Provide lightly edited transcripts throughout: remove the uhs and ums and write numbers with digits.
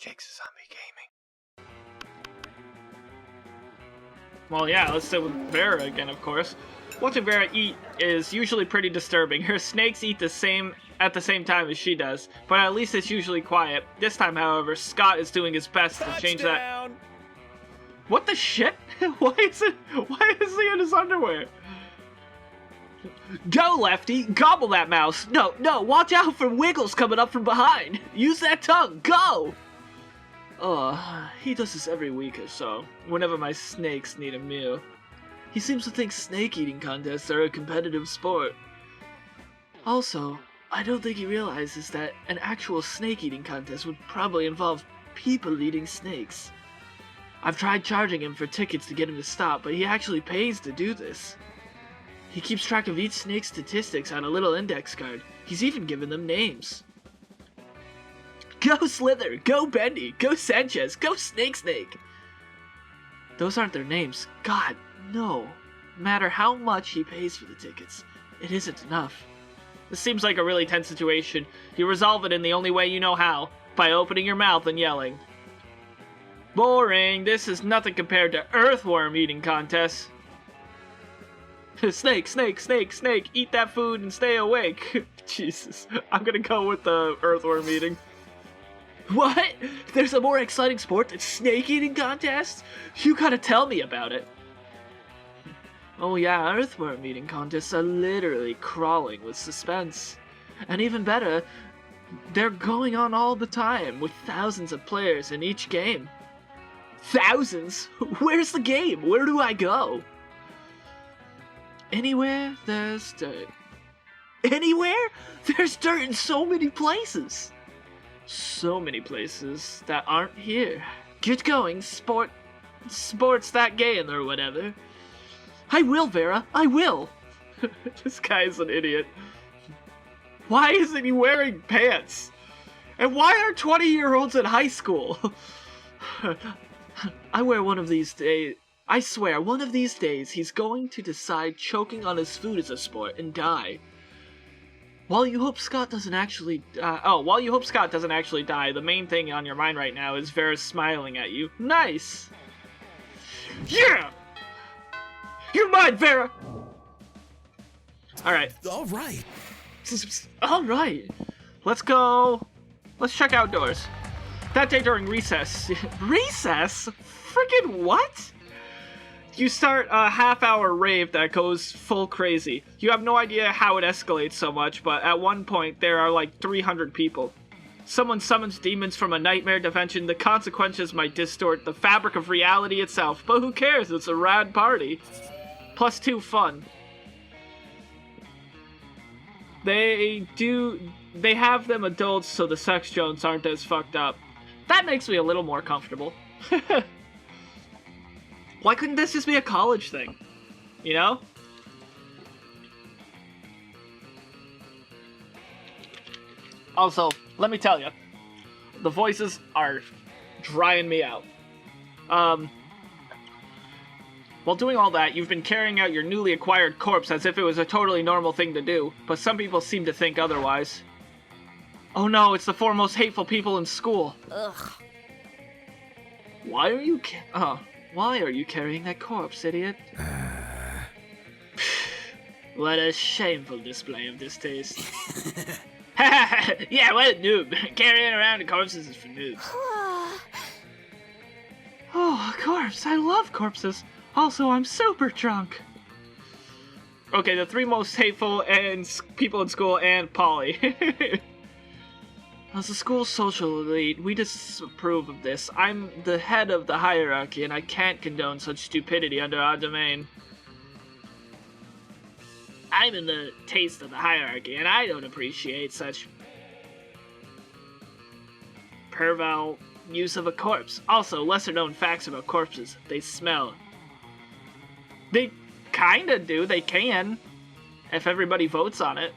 Jakesazombie Gaming. Well, yeah, let's sit with Vera again, of course. Watching Vera eat is usually pretty disturbing. Her snakes eat at the same time as she does, but at least it's usually quiet. This time, however, Scott is doing his best to change that. What the shit? Why is he in his underwear? Go, Lefty! Gobble that mouse! No, watch out for Wiggles coming up from behind! Use that tongue! Go! He does this every week or so, whenever my snakes need a meal. He seems to think snake eating contests are a competitive sport. Also, I don't think he realizes that an actual snake eating contest would probably involve people eating snakes. I've tried charging him for tickets to get him to stop, but he actually pays to do this. He keeps track of each snake's statistics on a little index card. He's even given them names. Go Slither! Go Bendy! Go Sanchez! Go Snake! Those aren't their names. God, no. No matter how much he pays for the tickets, it isn't enough. This seems like a really tense situation. You resolve it in the only way you know how, by opening your mouth and yelling. Boring. This is nothing compared to earthworm eating contests. Snake, eat that food and stay awake. Jesus, I'm gonna go with the earthworm eating. What? There's a more exciting sport than snake eating contests? You gotta tell me about it. Oh yeah, earthworm eating contests are literally crawling with suspense. And even better, they're going on all the time with thousands of players in each game. Thousands? Where's the game? Where do I go? Anywhere there's dirt. Anywhere? There's dirt in so many places. So many places that aren't here. Get going, sports that game or whatever. I will, Vera, I will. This guy's an idiot. Why isn't he wearing pants? And why are 20-year-olds in high school? I swear one of these days he's going to decide choking on his food is a sport and die. While you hope Scott doesn't actually die, the main thing on your mind right now is Vera smiling at you. Nice! Yeah! You're mine, Vera! Alright. Alright. Alright. Let's go. Let's check outdoors. That day during recess. Recess? Friggin' what? You start a half-hour rave that goes full crazy. You have no idea how it escalates so much, but at one point there are like 300 people. Someone summons demons from a nightmare dimension. The consequences might distort the fabric of reality itself, but who cares? It's a rad party. +2 fun. They have them adults so the sex jokes aren't as fucked up. That makes me a little more comfortable. Why couldn't this just be a college thing? You know? Also, let me tell you, the voices are drying me out. While doing all that, you've been carrying out your newly acquired corpse as if it was a totally normal thing to do, but some people seem to think otherwise. Oh no, it's the 4 most hateful people in school. Ugh. Why are you carrying that corpse, idiot? What a shameful display of distaste. Yeah, what a noob. Carrying around corpses is for noobs. Oh, a corpse. I love corpses. Also, I'm super drunk. Okay, the 3 most hateful people in school and Polly. As a school social elite, we disapprove of this. I'm the head of the hierarchy, and I can't condone such stupidity under our domain. I'm in the taste of the hierarchy, and I don't appreciate such pervert use of a corpse. Also, lesser-known facts about corpses. They smell. They kinda do. They can. If everybody votes on it.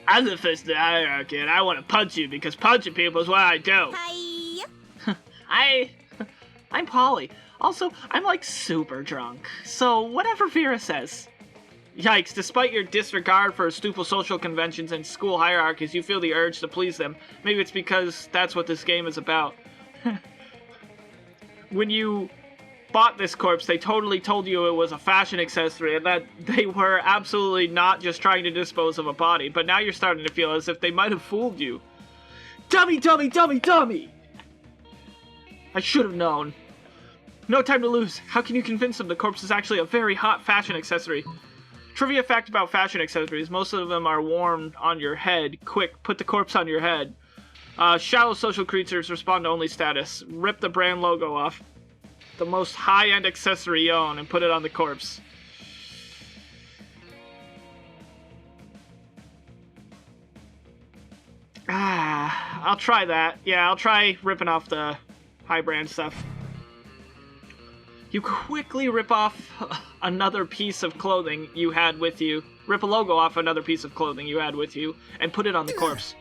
I'm the first in the hierarchy, and I want to punch you because punching people is what I do. Hi. I'm Polly. Also, I'm like super drunk. So whatever Vera says. Yikes, despite your disregard for stupid social conventions and school hierarchies, you feel the urge to please them. Maybe it's because that's what this game is about. When you bought this corpse, they totally told you it was a fashion accessory and that they were absolutely not just trying to dispose of a body, but now you're starting to feel as if they might have fooled you. Dummy, dummy, dummy, dummy! I should have known. No time to lose. How can you convince them the corpse is actually a very hot fashion accessory? Trivia fact about fashion accessories, most of them are worn on your head. Quick, put the corpse on your head. Shallow social creatures respond to only status. Rip the brand logo off the most high-end accessory you own and put it on the corpse. I'll try that. Yeah, I'll try ripping off the high-brand stuff. You quickly rip off another piece of clothing you had with you. Rip a logo off another piece of clothing you had with you and put it on the corpse.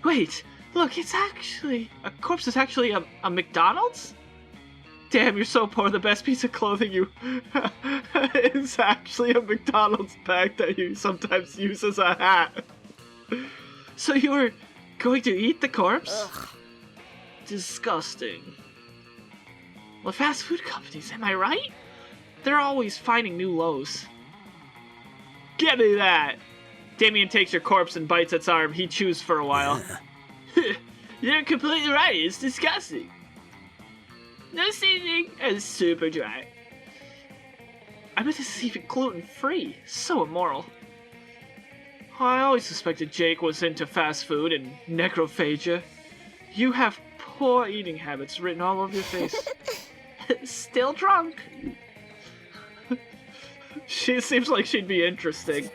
Wait, look, it's actually... A corpse is actually a McDonald's? Damn, you're so poor. The best piece of clothing you... is actually a McDonald's bag that you sometimes use as a hat. So you were going to eat the corpse? Ugh. Disgusting. Well, fast food companies, am I right? They're always finding new lows. Give me that! Damien takes your corpse and bites its arm. He chews for a while. You're completely right, it's disgusting. No seasoning and super dry. I bet this is even gluten-free. So immoral. I always suspected Jake was into fast food and necrophagia. You have poor eating habits written all over your face. Still drunk. She seems like she'd be interesting.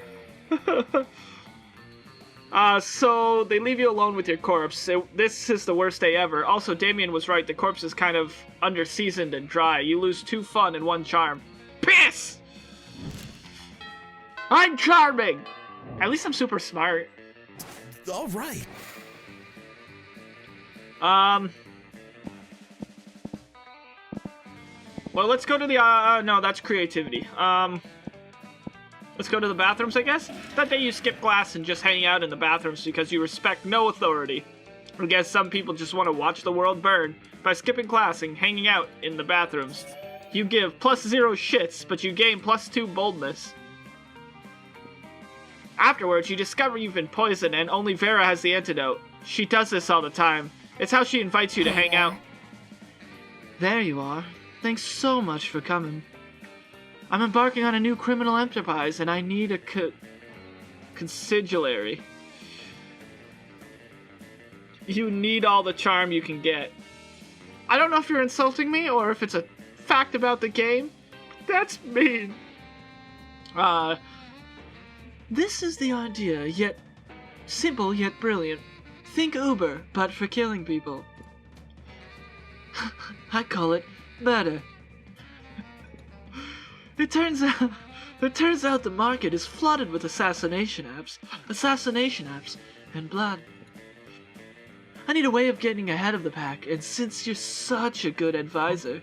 So they leave you alone with your corpse. This is the worst day ever. Also, Damien was right. The corpse is kind of under-seasoned and dry. You lose 2 fun and 1 charm. Piss! I'm charming! At least I'm super smart. All right. Well, let's go to the, no, that's creativity. Let's go to the bathrooms, I guess? That day you skip class and just hang out in the bathrooms because you respect no authority. I guess some people just want to watch the world burn. By skipping class and hanging out in the bathrooms, you give +0 shits, but you gain +2 boldness. Afterwards, you discover you've been poisoned and only Vera has the antidote. She does this all the time. It's how she invites you to hang out. There you are. Thanks so much for coming. I'm embarking on a new criminal enterprise, and I need a consigliere. You need all the charm you can get. I don't know if you're insulting me, or if it's a fact about the game. That's mean. This is the idea, yet simple yet brilliant. Think Uber, but for killing people. I call it murder. It turns out the market is flooded with assassination apps, and blood. I need a way of getting ahead of the pack, and since you're such a good advisor,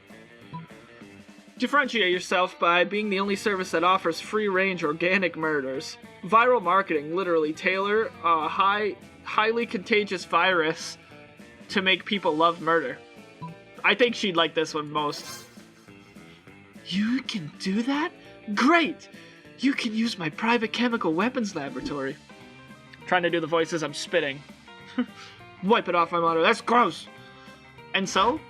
differentiate yourself by being the only service that offers free-range organic murders. Viral marketing, literally tailor a highly contagious virus to make people love murder. I think she'd like this one most. You can do that? Great! You can use my private chemical weapons laboratory. Trying to do the voices, I'm spitting. Wipe it off my monitor, that's gross! And so?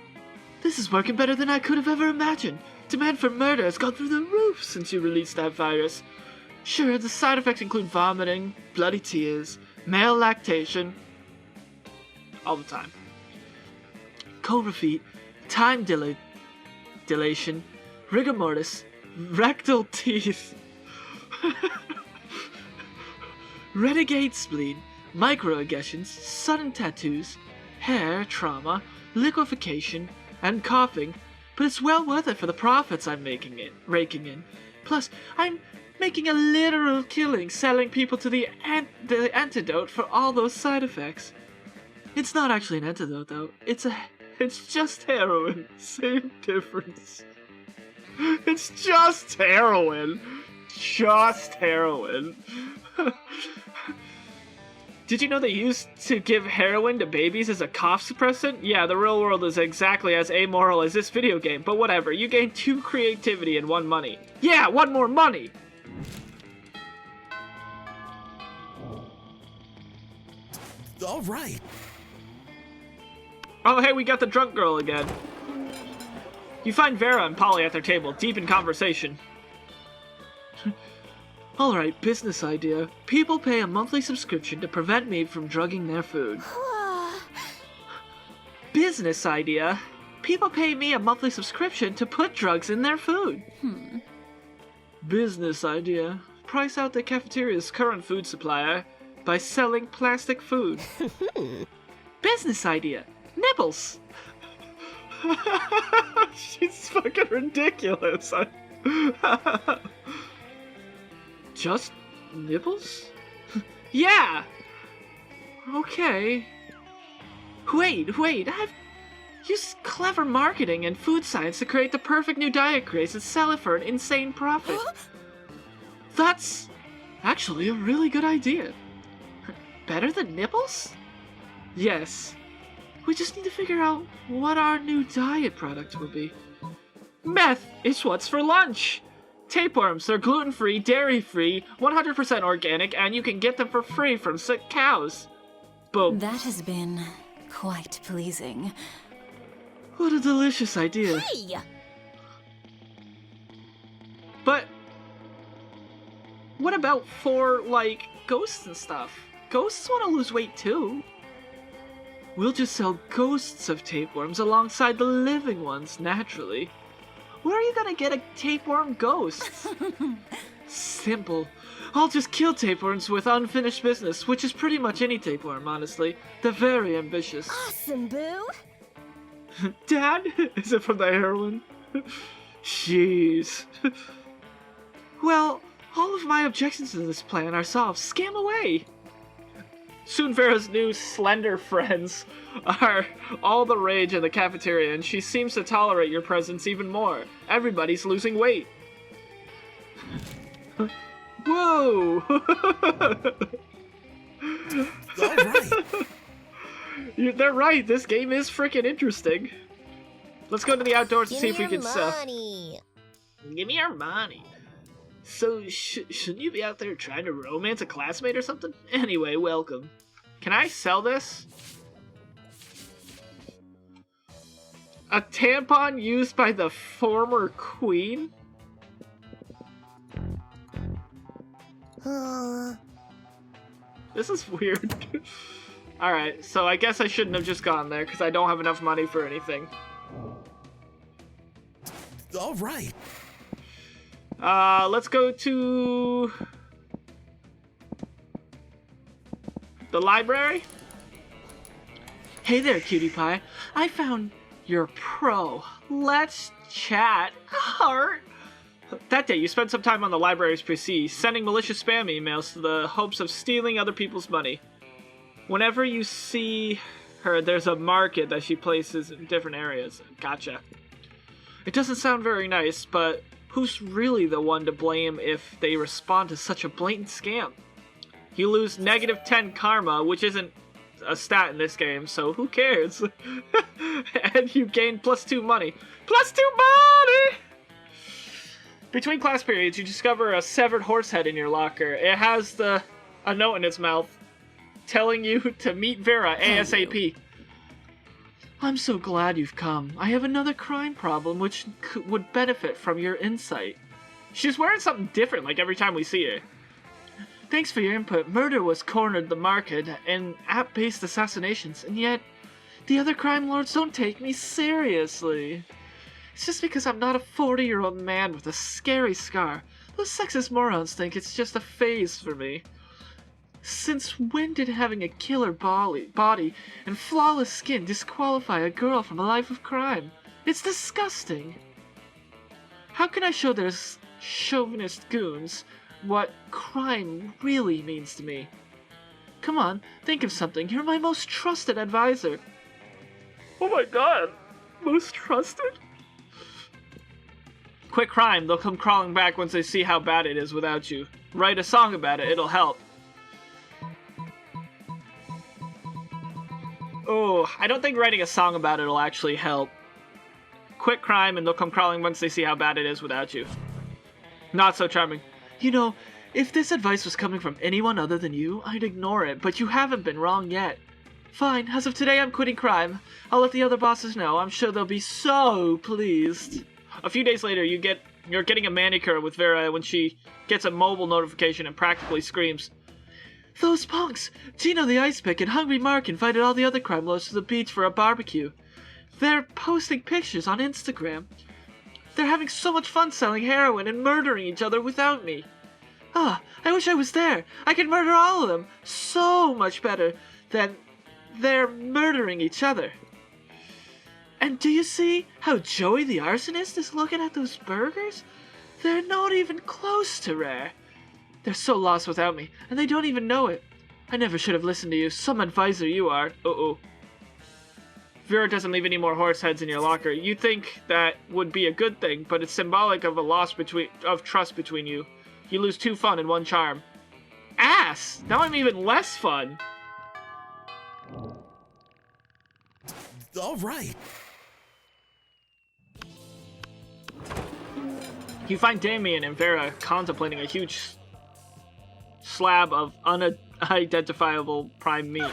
This is working better than I could have ever imagined. Demand for murder has gone through the roof since you released that virus. Sure, the side effects include vomiting, bloody tears, male lactation. All the time. Cold feet, time dilation, rigor mortis, rectal teeth, renegade spleen, microaggressions, sudden tattoos, hair trauma, liquefaction, and coughing, but it's well worth it for the profits I'm raking in. Plus, I'm making a literal killing selling people to the antidote for all those side effects. It's not actually an antidote, though. It's just heroin. Same difference. It's just heroin. Just heroin. Did you know they used to give heroin to babies as a cough suppressant? Yeah, the real world is exactly as amoral as this video game, but whatever. You gain 2 creativity and 1 money. Yeah, 1 more money! All right. Oh, hey, we got the drunk girl again. You find Vera and Polly at their table, deep in conversation. Alright, business idea. People pay a monthly subscription to prevent me from drugging their food. Business idea. People pay me a monthly subscription to put drugs in their food. Business idea. Price out the cafeteria's current food supplier by selling plastic food. Business idea. Nipples. She's fucking ridiculous. Just nipples? Yeah! Okay. Wait, I've used clever marketing and food science to create the perfect new diet craze and sell it for an insane profit. That's actually a really good idea. Better than nipples? Yes. We just need to figure out what our new diet product will be. Meth is what's for lunch! Tapeworms, they're gluten-free, dairy-free, 100% organic, and you can get them for free from sick cows. Boom. That has been quite pleasing. What a delicious idea. Hey! But what about for, like, ghosts and stuff? Ghosts want to lose weight too. We'll just sell ghosts of tapeworms alongside the living ones, naturally. Where are you gonna get a tapeworm ghost? Simple. I'll just kill tapeworms with unfinished business, which is pretty much any tapeworm, honestly. They're very ambitious. Awesome, boo! Dad? Is it from the heroin? Jeez. Well, all of my objections to this plan are solved. Scam away! Soon Vera's new slender friends are all the rage in the cafeteria, and she seems to tolerate your presence even more. Everybody's losing weight. Whoa! All right. They're right, this game is freaking interesting. Let's go to the outdoors and see if we can sell. money. Give me your money. So, shouldn't you be out there trying to romance a classmate or something? Anyway, welcome. Can I sell this? A tampon used by the former queen? This is weird. Alright, so I guess I shouldn't have just gone there, because I don't have enough money for anything. All right. Let's go to the library. Hey there, cutie pie. I found your pro. Let's chat. Heart. That day, you spent some time on the library's PC, sending malicious spam emails to the hopes of stealing other people's money. Whenever you see her, there's a market that she places in different areas. Gotcha. It doesn't sound very nice, but who's really the one to blame if they respond to such a blatant scam? You lose -10 karma, which isn't a stat in this game, so who cares? And you gain +2 money. +2 money! Between class periods, you discover a severed horse head in your locker. It has a note in its mouth telling you to meet Vera ASAP. I'm so glad you've come. I have another crime problem which would benefit from your insight. She's wearing something different like every time we see her. Thanks for your input. Murder was cornered the market in app-based assassinations, and yet the other crime lords don't take me seriously. It's just because I'm not a 40-year-old man with a scary scar. Those sexist morons think it's just a phase for me. Since when did having a killer body and flawless skin disqualify a girl from a life of crime? It's disgusting. How can I show those chauvinist goons what crime really means to me? Come on, think of something. You're my most trusted advisor. Oh my god, most trusted? Quit crime, they'll come crawling back once they see how bad it is without you. Write a song about it, it'll help. Oh, I don't think writing a song about it will actually help. Quit crime and they'll come crawling once they see how bad it is without you. Not so charming. You know, if this advice was coming from anyone other than you, I'd ignore it, but you haven't been wrong yet. Fine, as of today I'm quitting crime. I'll let the other bosses know, I'm sure they'll be so pleased. A few days later, you're getting a manicure with Vera when she gets a mobile notification and practically screams, "Those punks! Gino the Ice Pick and Hungry Mark invited all the other crime lords to the beach for a barbecue. They're posting pictures on Instagram. They're having so much fun selling heroin and murdering each other without me. Ah, I wish I was there. I could murder all of them so much better than they're murdering each other. And do you see how Joey the arsonist is looking at those burgers? They're not even close to rare. They're so lost without me, and they don't even know it. I never should have listened to you. Some advisor you are. Uh-oh. Vera doesn't leave any more horse heads in your locker. You'd think that would be a good thing, but it's symbolic of a loss of trust between you. You lose 2 fun and 1 charm. Ass! Now I'm even less fun. All right. You find Damien and Vera contemplating a huge slab of unidentifiable prime meat.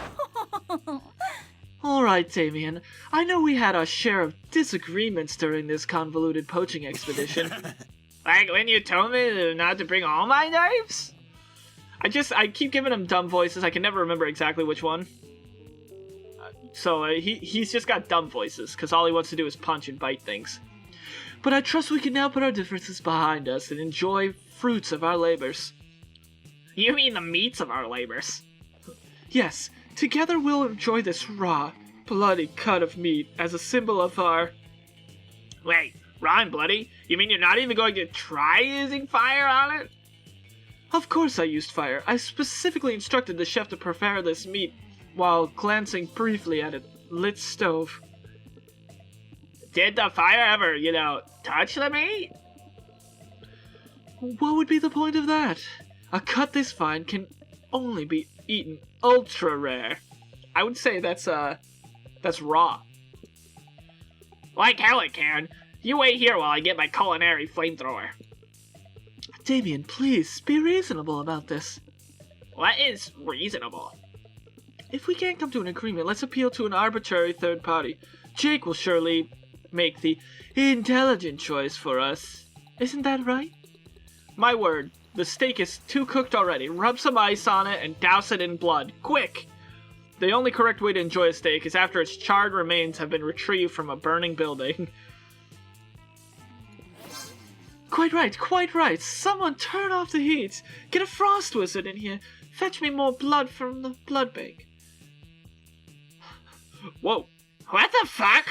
Alright, Damien. I know we had our share of disagreements during this convoluted poaching expedition. Like when you told me not to bring all my knives? I keep giving him dumb voices. I can never remember exactly which one. He's just got dumb voices, because all he wants to do is punch and bite things. But I trust we can now put our differences behind us and enjoy fruits of our labors. You mean the meats of our labors? Yes, together we'll enjoy this raw, bloody cut of meat as a symbol of our... Wait, raw and bloody? You mean you're not even going to try using fire on it? Of course I used fire. I specifically instructed the chef to prepare this meat while glancing briefly at a lit stove. Did the fire ever, touch the meat? What would be the point of that? A cut this fine can only be eaten ultra rare. I would say that's raw. Like hell it can. You wait here while I get my culinary flamethrower. Damien, please, be reasonable about this. What is reasonable? If we can't come to an agreement, let's appeal to an arbitrary third party. Jake will surely make the intelligent choice for us. Isn't that right? My word, the steak is too cooked already. Rub some ice on it and douse it in blood. Quick! The only correct way to enjoy a steak is after its charred remains have been retrieved from a burning building. Quite right. Someone turn off the heat. Get a frost wizard in here. Fetch me more blood from the blood bank. Whoa. What the fuck?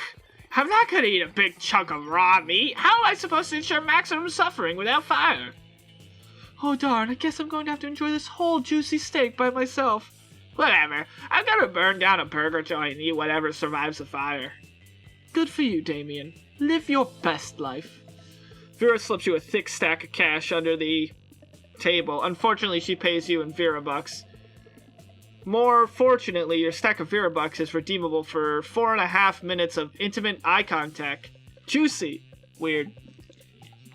I'm not gonna eat a big chunk of raw meat. How am I supposed to ensure maximum suffering without fire? Oh darn, I guess I'm going to have to enjoy this whole juicy steak by myself. Whatever. I'm gonna burn down a burger joint and eat whatever survives the fire. Good for you, Damien. Live your best life. Vera slips you a thick stack of cash under the table. Unfortunately, she pays you in Vera bucks. More fortunately, your stack of Vera bucks is redeemable for 4.5 minutes of intimate eye contact. Juicy. Weird.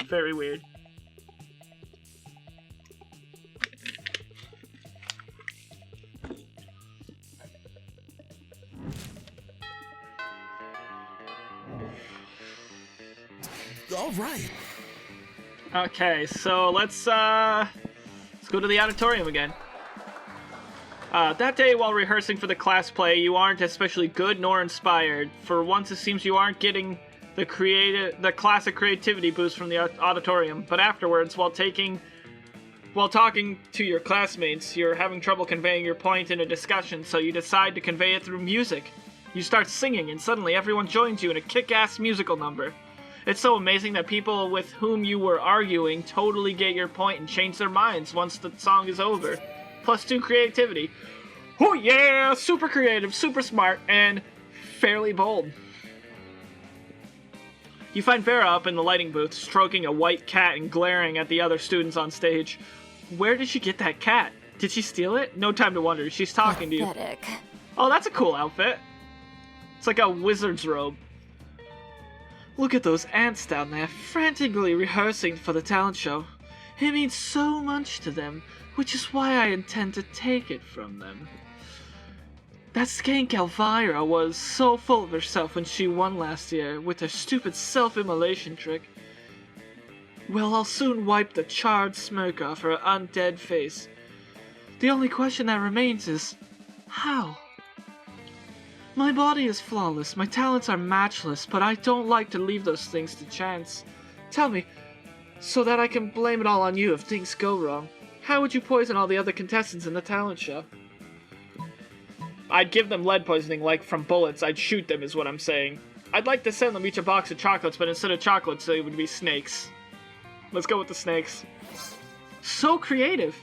Very weird. All right. Okay, so let's go to the auditorium again. That day, while rehearsing for the class play, you aren't especially good nor inspired. For once, it seems you aren't getting the classic creativity boost from the auditorium. But afterwards, while talking to your classmates, you're having trouble conveying your point in a discussion, so you decide to convey it through music. You start singing, and suddenly everyone joins you in a kick-ass musical number. It's so amazing that people with whom you were arguing totally get your point and change their minds once the song is over. +2 creativity. Oh yeah! Super creative, super smart, and fairly bold. You find Vera up in the lighting booth, stroking a white cat and glaring at the other students on stage. Where did she get that cat? Did she steal it? No time to wonder. She's talking to you. Pathetic. Oh, that's a cool outfit. It's like a wizard's robe. Look at those ants down there, frantically rehearsing for the talent show. It means so much to them, which is why I intend to take it from them. That skank Elvira was so full of herself when she won last year with her stupid self-immolation trick. Well, I'll soon wipe the charred smirk off her undead face. The only question that remains is, how? My body is flawless, my talents are matchless, but I don't like to leave those things to chance. Tell me, so that I can blame it all on you if things go wrong, how would you poison all the other contestants in the talent show? I'd give them lead poisoning, like from bullets. I'd shoot them, is what I'm saying. I'd like to send them each a box of chocolates, but instead of chocolates, it would be snakes. Let's go with the snakes. So creative.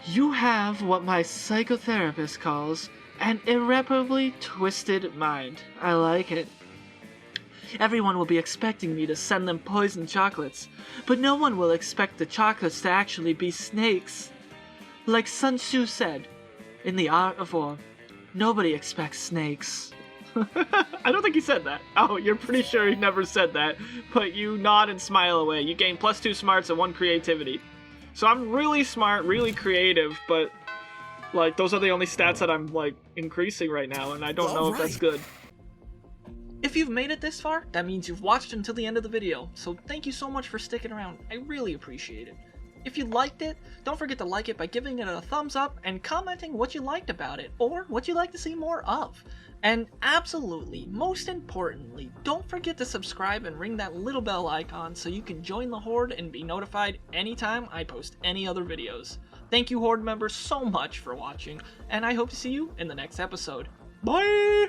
You have what my psychotherapist calls an irreparably twisted mind. I like it. Everyone will be expecting me to send them poisoned chocolates, but no one will expect the chocolates to actually be snakes. Like Sun Tzu said, in The Art of War, nobody expects snakes. I don't think he said that. Oh, you're pretty sure he never said that, but you nod and smile away. You gain +2 smarts and 1 creativity. So I'm really smart, really creative, but like those are the only stats that I'm like increasing right now, and I don't know if that's good. If you've made it this far, that means you've watched until the end of the video, so thank you so much for sticking around. I really appreciate it. If you liked it, don't forget to like it by giving it a thumbs up and commenting what you liked about it, or what you'd like to see more of. And absolutely, most importantly, don't forget to subscribe and ring that little bell icon so you can join the Horde and be notified anytime I post any other videos. Thank you, Horde members, so much for watching, and I hope to see you in the next episode. Bye!